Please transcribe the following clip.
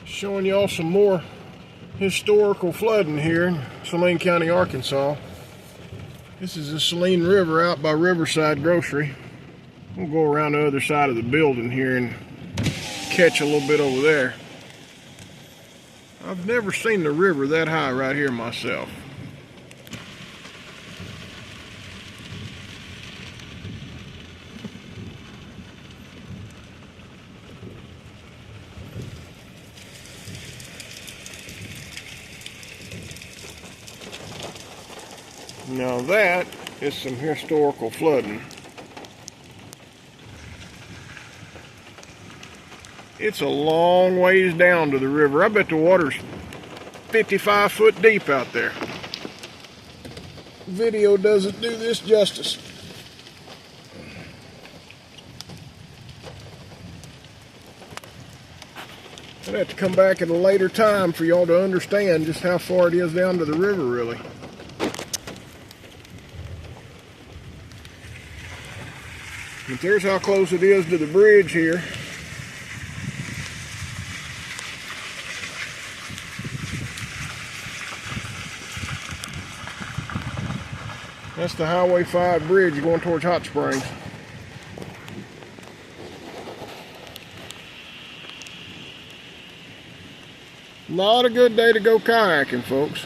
Showing y'all some more historical flooding here in Saline County, Arkansas. This is the Saline River out by Riverside Grocery. We'll go around the other side of the building here and catch a little bit over there. I've never seen the river that high right here myself. Now that is some historical flooding. It's a long ways down to the river. I bet the water's 55 foot deep out there. Video doesn't do this justice. I'd have to come back at a later time for y'all to understand just how far it is down to the river, really. But there's how close it is to the bridge here. That's the Highway 5 bridge going towards Hot Springs. Not a good day to go kayaking, folks.